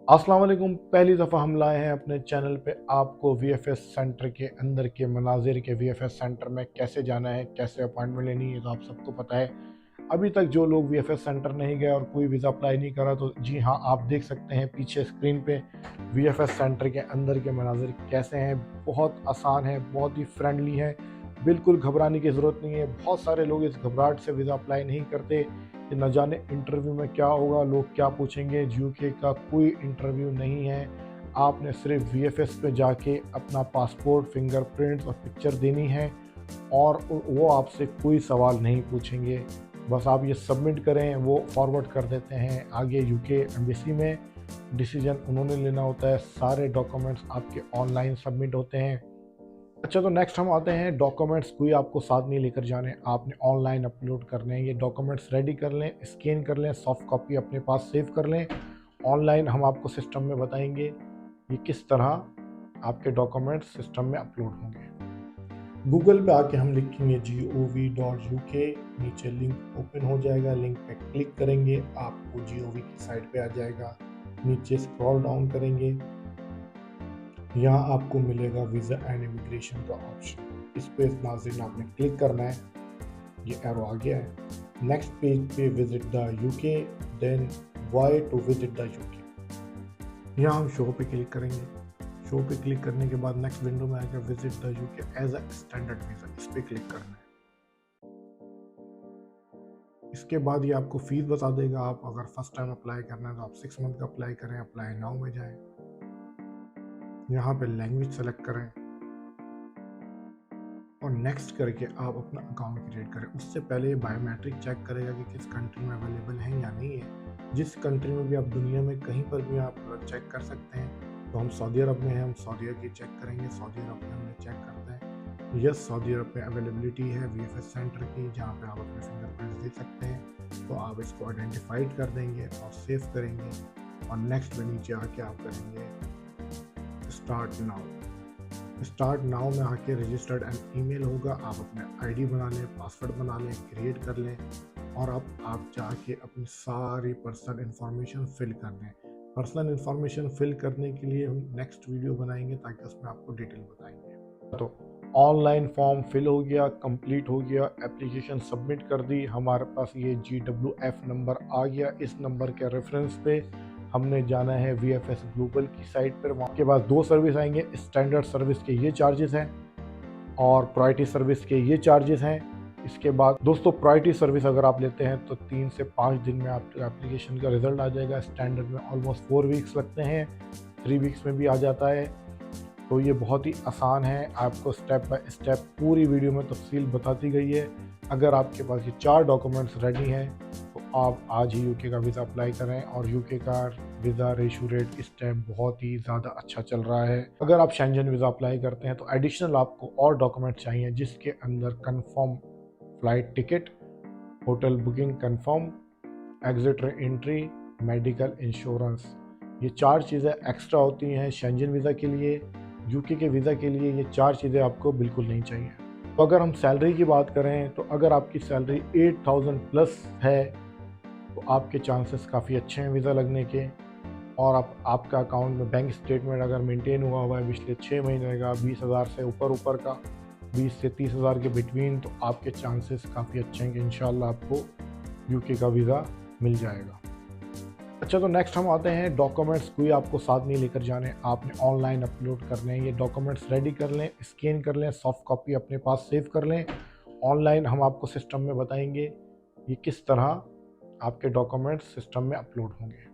अस्सलाम वालेकुम। पहली दफ़ा हम लाए हैं अपने चैनल पे आपको वीएफएस सेंटर के अंदर के मनाजिर के वीएफएस सेंटर में कैसे जाना है, कैसे अपॉइंटमेंट लेनी है, तो आप सबको पता है। अभी तक जो लोग वीएफएस सेंटर नहीं गए और कोई वीज़ा अप्लाई नहीं करा, तो जी हाँ, आप देख सकते हैं पीछे स्क्रीन पे वीएफएस सेंटर के अंदर के मनाजिर कैसे हैं। बहुत आसान है, बहुत ही फ्रेंडली है, बिल्कुल घबराने की ज़रूरत नहीं है। बहुत सारे लोग इस घबराहट से वीज़ा अप्लाई नहीं करते कि न जाने इंटरव्यू में क्या होगा, लोग क्या पूछेंगे। यूके का कोई इंटरव्यू नहीं है। आपने सिर्फ वीएफएस पे जाके अपना पासपोर्ट, फिंगरप्रिंट्स और पिक्चर देनी है और वो आपसे कोई सवाल नहीं पूछेंगे। बस आप ये सबमिट करें, वो फॉरवर्ड कर देते हैं आगे यूके एम्बेसी में। डिसीजन उन्होंने लेना होता है। सारे डॉक्यूमेंट्स आपके ऑनलाइन सबमिट होते हैं। अच्छा, तो नेक्स्ट हम आते हैं डॉक्यूमेंट्स। कोई आपको साथ नहीं लेकर जाने, आपने ऑनलाइन अपलोड करने हैं। ये डॉक्यूमेंट्स रेडी कर लें, स्कैन कर लें, सॉफ्ट कॉपी अपने पास सेव कर लें। ऑनलाइन हम आपको सिस्टम में बताएंगे ये किस तरह आपके डॉक्यूमेंट्स सिस्टम में अपलोड होंगे। गूगल पे आके हम लिखेंगे gov.uk, नीचे लिंक ओपन हो जाएगा। लिंक पे क्लिक करेंगे, आपको gov की साइट पे आ जाएगा। नीचे स्क्रॉल डाउन करेंगे, यहाँ आपको मिलेगा वीज़ा एंड इमिग्रेशन का ऑप्शन। इस पे नाज़रीन आपने क्लिक करना है। ये एरो आ गया है। नेक्स्ट पेज पे visit the UK, then why to visit the UK. यहाँ हम शो पे क्लिक करेंगे। शो पे क्लिक करने के बाद नेक्स्ट विंडो में आएगा visit the UK as a standard visa. इस पे क्लिक करना है। इसके बाद ये आपको फीस बता देगा। आप अगर फर्स्ट टाइम अप्लाई करना है तो आप 6 मंथ का अप्लाई करें, अप्लाई नाउ में जाएं। यहाँ पे लैंग्वेज सेलेक्ट करें और नेक्स्ट करके आप अपना अकाउंट क्रिएट करें। उससे पहले बायोमेट्रिक चेक करेगा कि किस कंट्री में अवेलेबल है या नहीं है। जिस कंट्री में भी आप दुनिया में कहीं पर भी आप चेक कर सकते हैं। तो हम सऊदी अरब में हैं, हम सऊदी अरब की चेक करेंगे। सऊदी अरब में हमने चेक करते हैं, यस सऊदी अरब में अवेलेबिलिटी है वीएफएस सेंटर की, जहाँ पे आप अपने फिंगरप्रिंट्स दे सकते हैं। तो आप इसको आइडेंटिफाइड कर देंगे और सेव करेंगे और नेक्स्ट में नीचे आके आप करेंगे स्टार्ट नाउ। स्टार्ट नाउ में आके रजिस्टर्ड एंड ईमेल होगा। आप अपने आईडी बना लें, पासवर्ड बना लें, क्रिएट कर लें और अब आप जाके अपनी सारी पर्सनल इन्फॉर्मेशन फिल कर दें। पर्सनल इन्फॉर्मेशन फिल करने के लिए हम नेक्स्ट वीडियो बनाएंगे ताकि उसमें आपको डिटेल बताएंगे। तो ऑनलाइन फॉर्म फिल हो गया, कंप्लीट हो गया, एप्लीकेशन सबमिट कर दी। हमारे पास ये GWF नंबर आ गया। इस नंबर के रेफरेंस पे हमने जाना है वीएफएस ग्लोबल की साइट पर। वहाँ के बाद 2 सर्विस आएंगे। स्टैंडर्ड सर्विस के ये चार्जेस हैं और प्रायोरिटी सर्विस के ये चार्जेस हैं। इसके बाद दोस्तों, प्रायोरिटी सर्विस अगर आप लेते हैं तो 3 से 5 दिन में आपके एप्लीकेशन का रिजल्ट आ जाएगा। स्टैंडर्ड में ऑलमोस्ट 4 वीक्स लगते हैं, 3 वीक्स में भी आ जाता है। तो ये बहुत ही आसान है। आपको स्टेप बाय स्टेप पूरी वीडियो में तफसील बताती गई है। अगर आपके पास ये 4 डॉक्यूमेंट्स रेडी हैं तो आप आज ही यूके का वीज़ा अप्लाई करें। और यूके का वीज़ा रेशू रेट इस टाइम बहुत ही ज़्यादा अच्छा चल रहा है। अगर आप शेंजन वीज़ा अप्लाई करते हैं तो एडिशनल आपको और डॉक्यूमेंट चाहिए, जिसके अंदर confirm flight ticket, hotel booking confirm, exit entry, medical insurance. ये 4 चीज़ें एक्स्ट्रा होती हैं शेंजन वीज़ा के लिए। यूके के वीज़ा के लिए ये 4 चीज़ें आपको बिल्कुल नहीं चाहिए। तो अगर हम सैलरी की बात करें तो अगर आपकी सैलरी 8000 प्लस है तो आपके चांसेस काफ़ी अच्छे हैं वीज़ा लगने के। और आपका अकाउंट में बैंक स्टेटमेंट अगर मेंटेन हुआ है पिछले 6 महीने का 20,000 से ऊपर का, 20 से 30,000 के बिटवीन, तो आपके चांसेस काफ़ी अच्छे हैं कि इंशाल्लाह आपको यूके का वीज़ा मिल जाएगा। अच्छा, तो नेक्स्ट हम आते हैं डॉक्यूमेंट्स। कोई आपको साथ नहीं लेकर जाने, आपने ऑनलाइन अपलोड करने हैं। ये डॉक्यूमेंट्स रेडी कर लें, स्कैन कर लें, सॉफ्ट कॉपी अपने पास सेव कर लें। ऑनलाइन हम आपको सिस्टम में बताएंगे ये किस तरह आपके डॉक्यूमेंट्स सिस्टम में अपलोड होंगे।